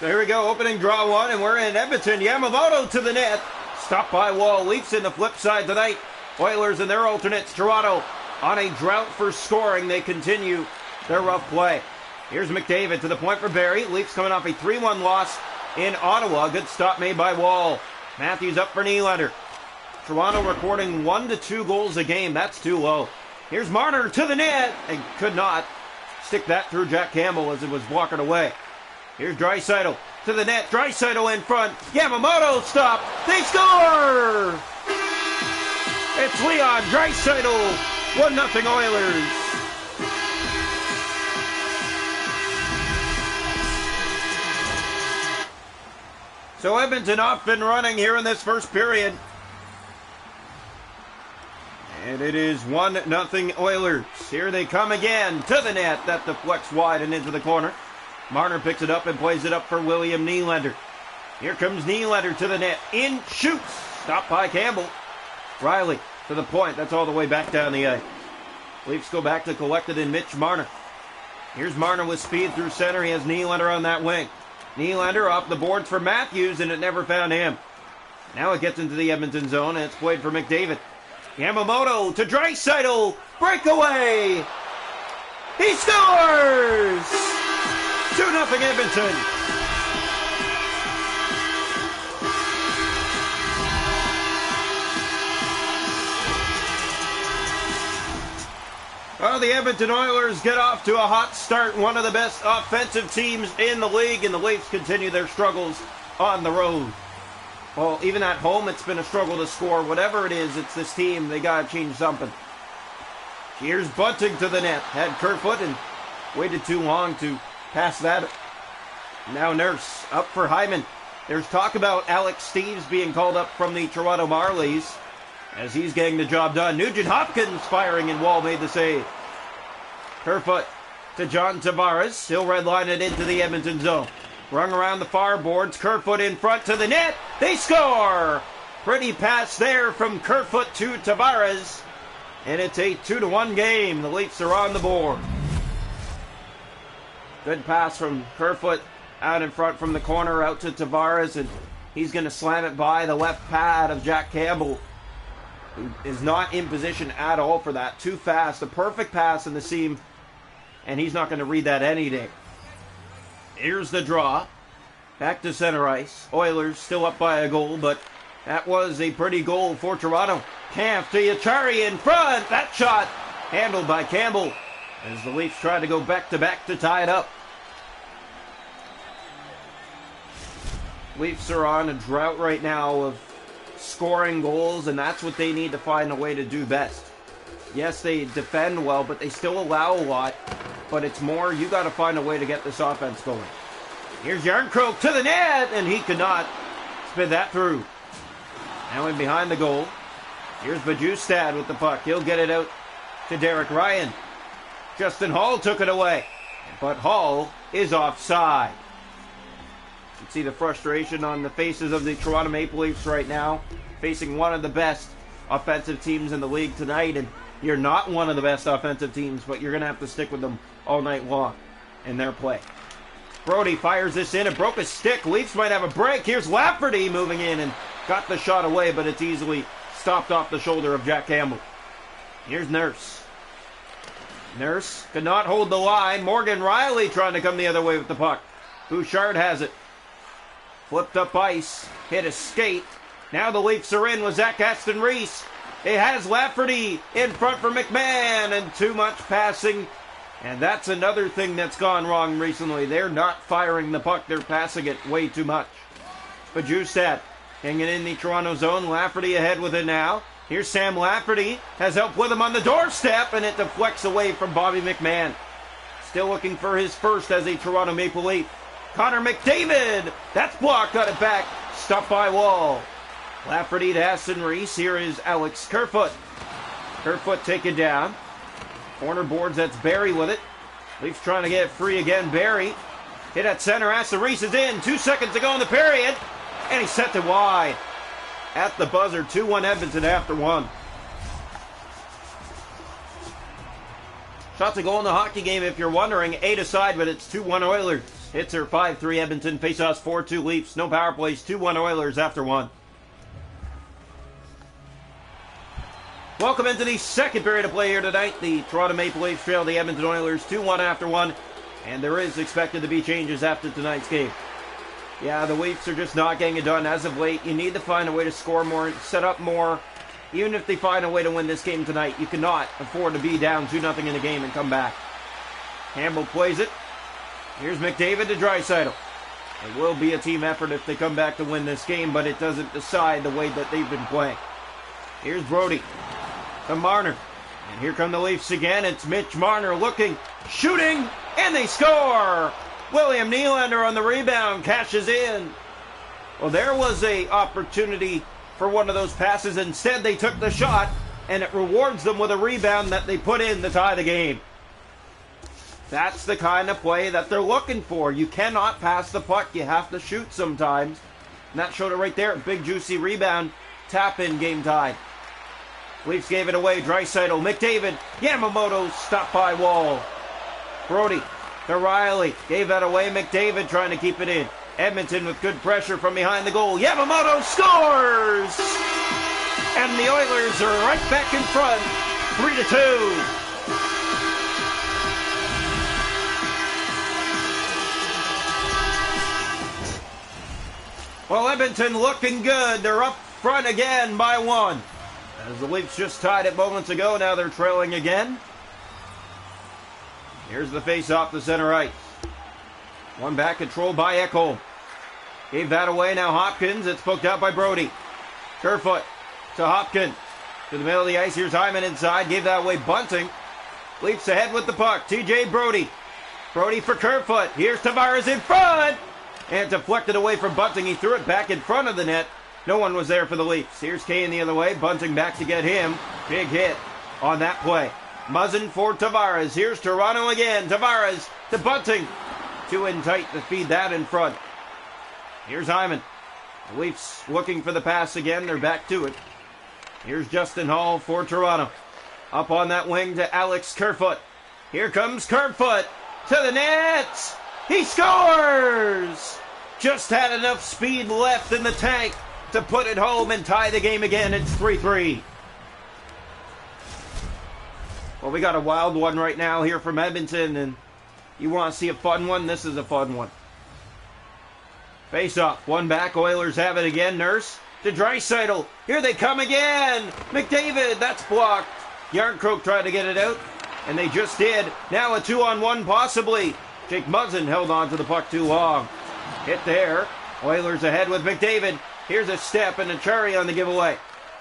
There we go, opening draw one, and we're in Edmonton. Yamamoto to the net. Stopped by Wall. Leafs in the flip side tonight. Oilers and their alternates. Toronto on a drought for scoring. They continue their rough play. Here's McDavid to the point for Barrie. Leafs coming off a 3-1 loss in Ottawa. Good stop made by Wall. Matthews up for Nylander. Toronto recording 1 to 2 goals a game. That's too low. Here's Marner to the net, and could not stick that through Jack Campbell as it was walking away. Here's Draisaitl to the net. Draisaitl in front. Yamamoto stop. They score! It's Leon Draisaitl. 1-0 Oilers. So Edmonton off and running here in this first period. And it is 1-0 Oilers. Here they come again to the net. That deflects wide and into the corner. Marner picks it up and plays it up for William Nylander. Here comes Nylander to the net. In, shoots. Stopped by Campbell. Riley to the point. That's all the way back down the ice. Leafs go back to collect it in Mitch Marner. Here's Marner with speed through center. He has Nylander on that wing. Nylander off the boards for Matthews, and it never found him. Now it gets into the Edmonton zone, and it's played for McDavid. Yamamoto to Draisaitl. Breakaway. He scores! 2-0 Edmonton. Well, the Edmonton Oilers get off to a hot start. One of the best offensive teams in the league, and the Leafs continue their struggles on the road. Well, even at home, it's been a struggle to score. Whatever it is, it's this team. They got to change something. Here's Bunting to the net. Had Kerfoot and waited too long to pass that. Now Nurse up for Hyman. There's talk about Alex Steeves being called up from the Toronto Marlies as he's getting the job done. Nugent Hopkins firing, and Wall made the save. Kerfoot to John Tavares. He'll redline it into the Edmonton zone. Rung around the far boards. Kerfoot in front to the net. They score! Pretty pass there from Kerfoot to Tavares. And it's a 2-1 game. The Leafs are on the board. Good pass from Kerfoot out in front from the corner out to Tavares, and he's going to slam it by the left pad of Jack Campbell, who is not in position at all for that. Too fast. A perfect pass in the seam, and he's not going to read that any day. Here's the draw. Back to center ice. Oilers still up by a goal, but that was a pretty goal for Toronto. Kampf to Yachari in front. That shot handled by Campbell as the Leafs try to go back-to-back to tie it up. Leafs are on a drought right now of scoring goals, and that's what they need to find a way to do best. Yes, they defend well, but they still allow a lot. But it's more, you got to find a way to get this offense going. Here's Järnkrok to the net, and he could not spin that through. Now in behind the goal. Here's Bajustad with the puck. He'll get it out to Derek Ryan. Justin Hall took it away, but Hall is offside. You can see the frustration on the faces of the Toronto Maple Leafs right now, facing one of the best offensive teams in the league tonight, and you're not one of the best offensive teams, but you're going to have to stick with them all night long in their play. Brody fires this in. It broke a stick. Leafs might have a break. Here's Lafferty moving in and got the shot away, but it's easily stopped off the shoulder of Jack Campbell. Here's Nurse. Nurse could not hold the line. Morgan Riley trying to come the other way with the puck. Bouchard has it. Flipped up ice. Hit a skate. Now the Leafs are in with Zach Aston-Reese. It has Lafferty in front for McMahon, and too much passing. And that's another thing that's gone wrong recently. They're not firing the puck. They're passing it way too much. Bajustad hanging in the Toronto zone. Lafferty ahead with it now. Here's Sam Lafferty. Has help with him on the doorstep, and it deflects away from Bobby McMahon. Still looking for his first as a Toronto Maple Leaf. Connor McDavid. That's blocked. Got it back. Stopped by Wall. Lafferty to Aston Reese. Here is Alex Kerfoot. Kerfoot taken down. Corner boards, that's Barry with it. Leafs trying to get free again. Barry hit at center. Aston Reese is in. 2 seconds to go in the period. And he sent it wide. At the buzzer, 2-1 Edmonton after one. Shots a goal in the hockey game, if you're wondering. 8 aside, but it's 2-1 Oilers. Hits are 5-3 Edmonton. Faceoffs 4-2 Leafs. No power plays. 2-1 Oilers after one. Welcome into the second period of play here tonight. The Toronto Maple Leafs trail the Edmonton Oilers 2-1 after one. And there is expected to be changes after tonight's game. Yeah, the Leafs are just not getting it done as of late. You need to find a way to score more, set up more. Even if they find a way to win this game tonight, you cannot afford to be down 2-0 in the game and come back. Campbell plays it. Here's McDavid to Draisaitl. It will be a team effort if they come back to win this game, but it doesn't decide the way that they've been playing. Here's Brody to Marner. And here come the Leafs again. It's Mitch Marner looking, shooting, and they score! William Nylander on the rebound, cashes in. Well, there was an opportunity for one of those passes. Instead, they took the shot, and it rewards them with a rebound that they put in to tie the game. That's the kind of play that they're looking for. You cannot pass the puck. You have to shoot sometimes. And that showed it right there. Big, juicy rebound. Tap in, game tied. Leafs gave it away. Draisaitl, McDavid, Yamamoto stopped by Wall. Brody to Riley. Gave that away. McDavid trying to keep it in. Edmonton with good pressure from behind the goal. Yamamoto scores! And the Oilers are right back in front. 3-2. Well, Edmonton looking good. They're up front again by 1. As the Leafs just tied it moments ago, now they're trailing again. Here's the face-off to center ice. One back, controlled by Ekholm. Gave that away, now Hopkins. It's poked out by Brody. Kerfoot to Hopkins. To the middle of the ice, here's Hyman inside. Gave that away, Bunting. Leafs ahead with the puck. TJ Brody. Brody for Kerfoot. Here's Tavares in front. And deflected away from Bunting. He threw it back in front of the net. No one was there for the Leafs. Here's Kane the other way. Bunting back to get him. Big hit on that play. Muzzin for Tavares. Here's Toronto again. Tavares to Bunting. Too in tight to feed that in front. Here's Hyman. The Leafs looking for the pass again. They're back to it. Here's Justin Hall for Toronto. Up on that wing to Alex Kerfoot. Here comes Kerfoot to the net. He scores! Just had enough speed left in the tank to put it home and tie the game again. It's 3-3. Well, we got a wild one right now here from Edmonton, and you want to see a fun one? This is a fun one. Face off. One back. Oilers have it again. Nurse to Draisaitl. Here they come again. McDavid. That's blocked. Yarncroke tried to get it out, and they just did. Now a 2-on-1 possibly. Jake Muzzin held on to the puck too long. Hit there. Oilers ahead with McDavid. Here's a step and a cherry on the giveaway.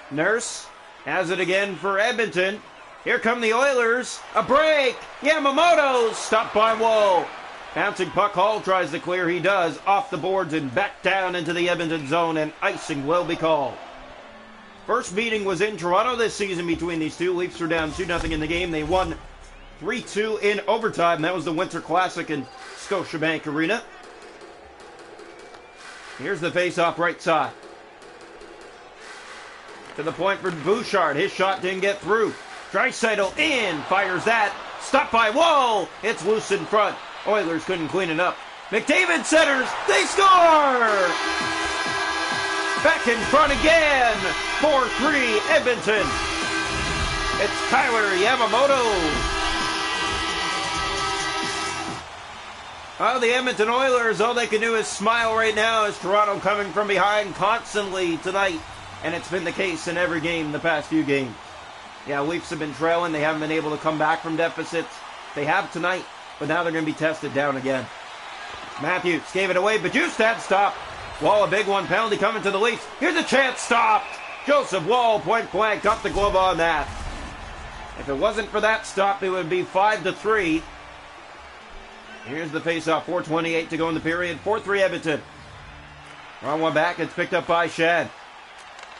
Nurse has it again for Edmonton. Here come the Oilers. A break. Yamamoto stopped by Wall. Bouncing puck. Hall tries to clear. He does. Off the boards and back down into the Edmonton zone, and icing will be called. First meeting was in Toronto this season between these two. Leafs were down 2-0 in the game. They won 3-2 in overtime. That was the Winter Classic in Scotiabank Arena. Here's the face-off right side. To the point for Bouchard. His shot didn't get through. Draisaitl in. Fires that. Stopped by Wall. It's loose in front. Oilers couldn't clean it up. McDavid centers. They score! Back in front again. 4-3 Edmonton. It's Tyler Yamamoto. Well, the Edmonton Oilers, all they can do is smile right now as Toronto coming from behind constantly tonight. And it's been the case in every game the past few games. Yeah, Leafs have been trailing. They haven't been able to come back from deficits. They have tonight, but now they're going to be tested down again. Matthews gave it away, but Justad stopped. Wall, a big one, penalty coming to the Leafs. Here's a chance, stopped. Joseph Wall, point blank, up the glove on that. If it wasn't for that stop, it would be 5-3. Here's the faceoff. 4:28 to go in the period. 4-3 Edmonton. Wrong one back. It's picked up by Shan.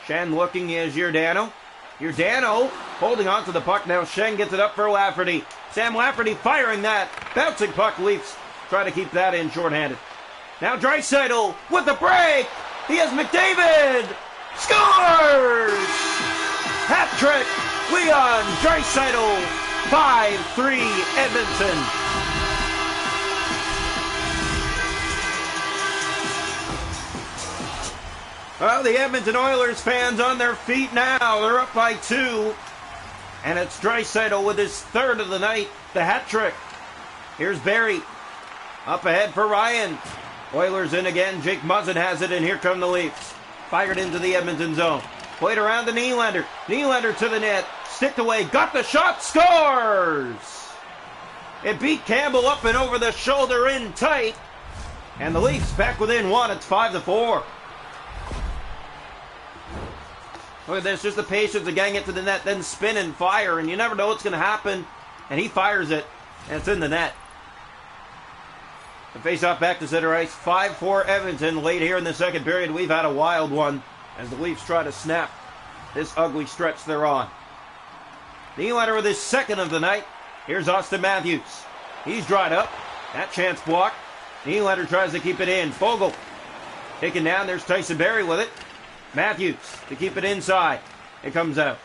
Shan looking is Giordano. Giordano holding on to the puck. Now Shen gets it up for Lafferty. Sam Lafferty firing that. Bouncing puck. Leafs try to keep that in shorthanded. Now Draisaitl with the break. He has McDavid. Scores! Hat trick. Leon Draisaitl. 5-3 Edmonton. Well, the Edmonton Oilers fans on their feet now. They're up by 2. And it's Draisaitl with his third of the night, the hat trick. Here's Barry. Up ahead for Ryan. Oilers in again. Jake Muzzin has it, and here come the Leafs. Fired into the Edmonton zone. Played around to Nylander. Nylander to the net. Sticked away. Got the shot. Scores! It beat Campbell up and over the shoulder in tight. And the Leafs back within 1. It's 5-4. Look at this, just the patience of getting it to the net, then spin and fire, and you never know what's going to happen. And he fires it, and it's in the net. The face-off back to center ice, 5-4 Edmonton. Late here in the second period, we've had a wild one as the Leafs try to snap this ugly stretch they're on. Nylander with his second of the night. Here's Austin Matthews. He's dried up. That chance blocked. Nylander tries to keep it in. Fogle taken down. There's Tyson Barrie with it. Matthews to keep it inside. It comes out.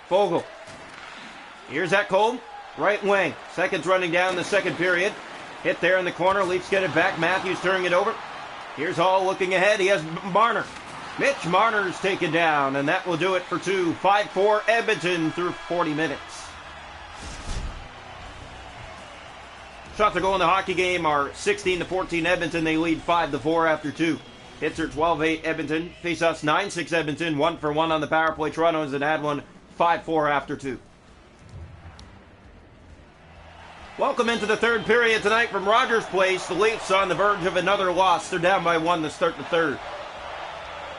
Fogle. Here's Ekholm. Right wing. Seconds running down the second period. Hit there in the corner. Leafs get it back. Matthews turning it over. Here's Hall looking ahead. He has Marner. Mitch Marner's taken down, and that will do it for 2. 5-4 Edmonton through 40 minutes. Shots to go in the hockey game are 16-14 Edmonton. They lead 5-4 after 2. Hits are 12-8 Edmonton. Faceoffs 9-6 Edmonton. 1-for-1 on the power play. Toronto is an add one. 5-4 after 2. Welcome into the third period tonight from Rogers Place. The Leafs on the verge of another loss. They're down by 1 to start the third.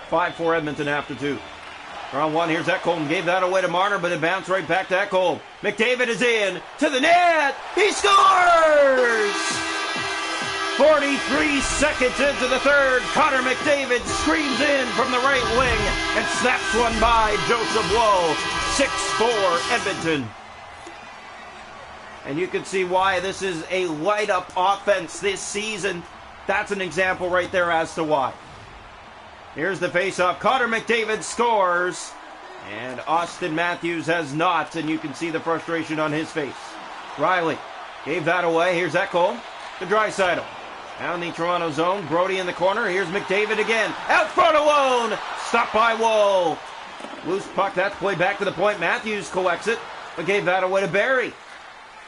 5-4 Edmonton after 2. Round 1, here's Ekholm. Gave that away to Marner, but it bounced right back to Ekholm. McDavid is in. To the net. He scores! 43 seconds into the third. Connor McDavid screams in from the right wing and snaps one by Joseph Lowe. 6-4 Edmonton. And you can see why this is a light-up offense this season. That's an example right there as to why. Here's the face-off. Connor McDavid scores. And Austin Matthews has not. And you can see the frustration on his face. Riley gave that away. Here's Ekholm to Draisaitl. Down the Toronto zone. Brody in the corner. Here's McDavid again. Out front alone. Stopped by Woll. Loose puck. That's played back to the point. Matthews collects it, but gave that away to Barrie.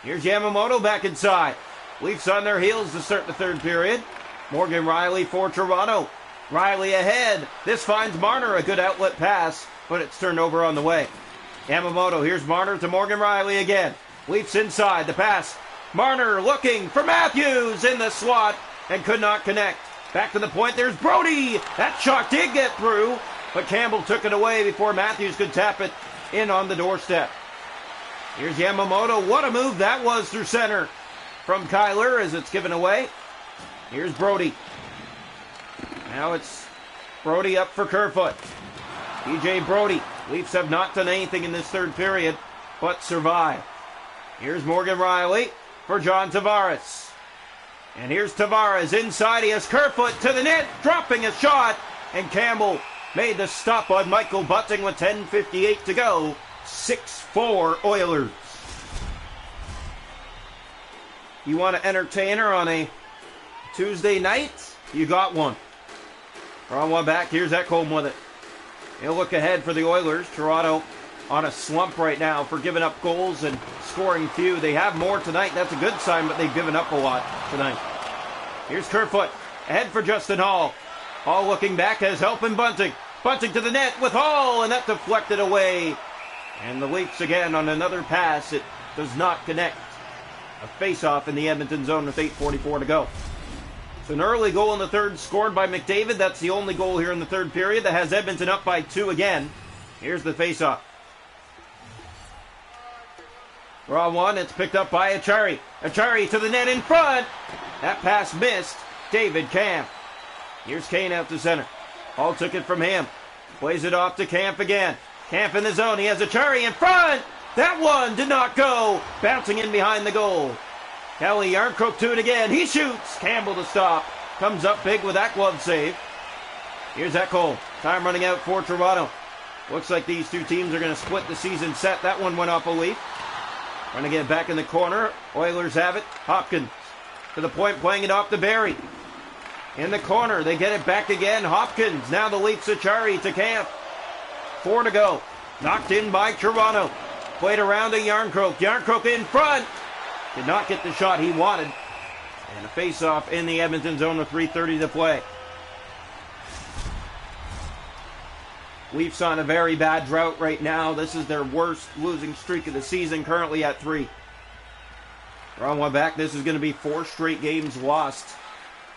Here's Yamamoto back inside. Leafs on their heels to start the third period. Morgan Riley for Toronto. Riley ahead. This finds Marner. A good outlet pass, but it's turned over on the way. Yamamoto. Here's Marner to Morgan Riley again. Leafs inside. The pass. Marner looking for Matthews in the slot and could not connect. Back to the point. There's Brody. That shot did get through, but Campbell took it away before Matthews could tap it in on the doorstep. Here's Yamamoto. What a move that was through center from Kyler as it's given away. Here's Brody. Now it's Brody up for Kerfoot. DJ Brody. Leafs have not done anything in this third period but survive. Here's Morgan Riley for John Tavares. And here's Tavares inside. He has Kerfoot to the net, dropping a shot. And Campbell made the stop on Michael Bunting with 10:58 to go. 6-4 Oilers. You want an entertainer on a Tuesday night? You got one. Wrong one back. Here's Ekholm with it. He'll look ahead for the Oilers. Toronto on a slump right now for giving up goals and scoring few. They have more tonight. That's a good sign, but they've given up a lot tonight. Here's Kerfoot. Ahead for Justin Hall. Hall looking back as helping Bunting. Bunting to the net with Hall, and that deflected away. And the Leafs again on another pass. It does not connect. A face-off in the Edmonton zone with 8:44 to go. It's an early goal in the third scored by McDavid. That's the only goal here in the third period that has Edmonton up by 2 again. Here's the face-off. Draw one. It's picked up by Achari. Achari to the net in front. That pass missed. David Camp. Here's Kane out to center. Hall took it from him. Plays it off to Camp again. Camp in the zone. He has Achari in front. That one did not go. Bouncing in behind the goal. Kelly Yarncrook to it again. He shoots. Campbell to stop. Comes up big with that glove save. Here's Ekholm. Time running out for Toronto. Looks like these two teams are going to split the season set. That one went off a leaf. Trying to get back in the corner. Oilers have it. Hopkins to the point, playing it off to Barrie. In the corner, they get it back again. Hopkins, now the Leafs Achari to Camp. 4 to go. Knocked in by Toronto. Played around to Yarncroke. Yarncroke in front. Did not get the shot he wanted. And a face-off in the Edmonton zone with 3:30 to play. Leafs on a very bad drought right now. This is their worst losing streak of the season, currently at 3. Wrong one back. This is going to be 4 straight games lost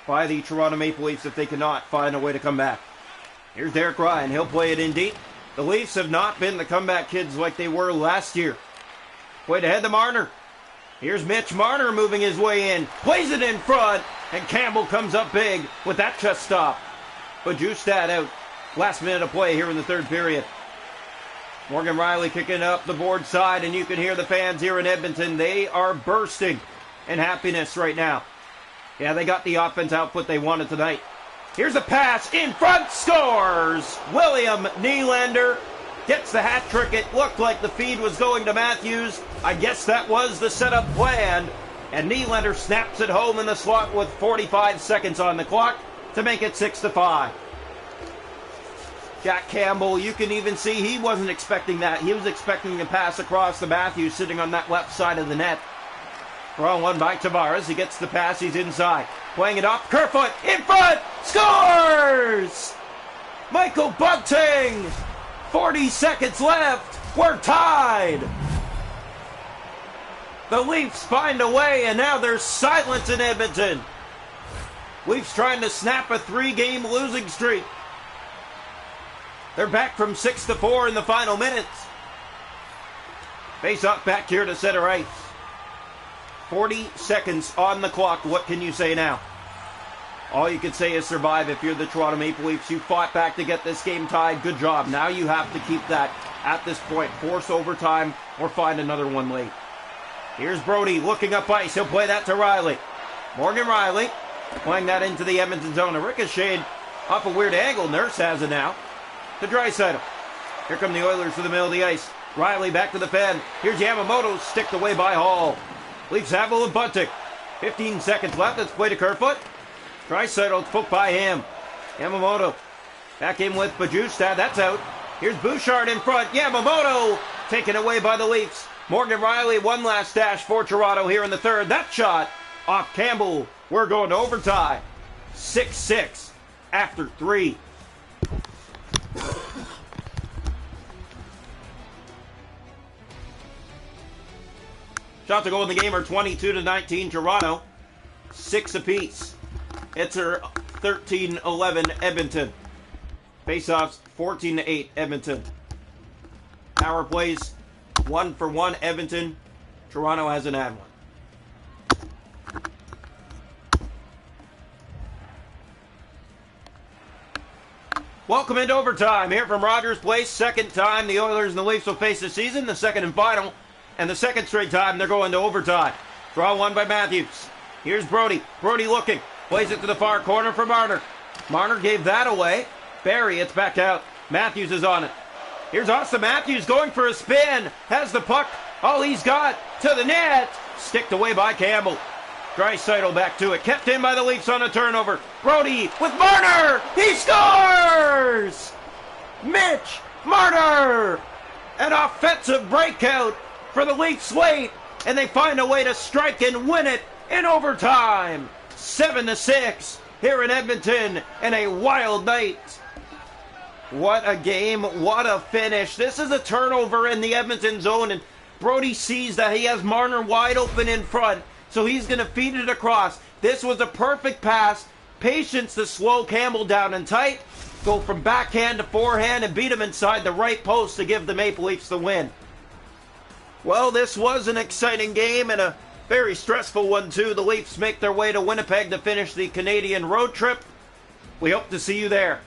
by the Toronto Maple Leafs if they cannot find a way to come back. Here's Derek Ryan. He'll play it in deep. The Leafs have not been the comeback kids like they were last year. Played ahead to Marner. Here's Mitch Marner moving his way in. Plays it in front. And Campbell comes up big with that chest stop. But Justad out. Last minute of play here in the third period. Morgan Rielly kicking up the board side, and you can hear the fans here in Edmonton. They are bursting in happiness right now. Yeah, they got the offense output they wanted tonight. Here's a pass in front, scores! William Nylander gets the hat trick. It looked like the feed was going to Matthews. I guess that was the setup plan. And Nylander snaps it home in the slot with 45 seconds on the clock to make it 6-5. Jack Campbell, you can even see he wasn't expecting that. He was expecting a pass across to Matthews sitting on that left side of the net. Wrong one by Tavares. He gets the pass. He's inside. Playing it up. Kerfoot in front. Scores! Michael Bunting. 40 seconds left. We're tied. The Leafs find a way, and now there's silence in Edmonton. Leafs trying to snap a 3-game losing streak. They're back from 6-4 in the final minutes. Face off back here to center ice. 40 seconds on the clock. What can you say now? All you can say is survive if you're the Toronto Maple Leafs. You fought back to get this game tied. Good job. Now you have to keep that at this point. Force overtime or find another one late. Here's Brody looking up ice. He'll play that to Rielly. Morgan Rielly playing that into the Edmonton zone. A ricochet off a weird angle. Nurse has it now. To Draisaitl. Here come the Oilers to the middle of the ice. Rielly back to the Fed. Here's Yamamoto, sticked away by Hall. Leafs have a Bunting. 15 seconds left. Let's play to Kerfoot. Draisaitl poked by him. Yamamoto back in with Bajustad. That's out. Here's Bouchard in front. Yamamoto taken away by the Leafs. Morgan Rielly, one last dash for Toronto here in the third. That shot off Campbell. We're going to overtime. 6-6 after 3. Shots to goal in the game are 22-19 Toronto. 6 apiece. Hits are 13-11 Edmonton. Faceoffs 14-8 Edmonton. Power plays 1-for-1 Edmonton. Toronto hasn't had one. Welcome into overtime here from Rogers Place. Second time the Oilers and the Leafs will face this season. The second and final. And the second straight time they're going to overtime. Draw one by Matthews. Here's Brody. Brody looking. Plays it to the far corner for Marner. Marner gave that away. Barrie, it's back out. Matthews is on it. Here's Austin Matthews going for a spin. Has the puck. All he's got to the net. Sticked away by Campbell. Draisaitl back to it. Kept in by the Leafs on a turnover. Brody with Marner. He scores! Mitch Marner! An offensive breakout for the Leafs late. And they find a way to strike and win it in overtime. 7-6 here in Edmonton. And a wild night. What a game. What a finish. This is a turnover in the Edmonton zone. And Brody sees that he has Marner wide open in front. So he's going to feed it across. This was a perfect pass. Patience to slow Campbell down and tight. Go from backhand to forehand and beat him inside the right post to give the Maple Leafs the win. Well, this was an exciting game and a very stressful one too. The Leafs make their way to Winnipeg to finish the Canadian road trip. We hope to see you there.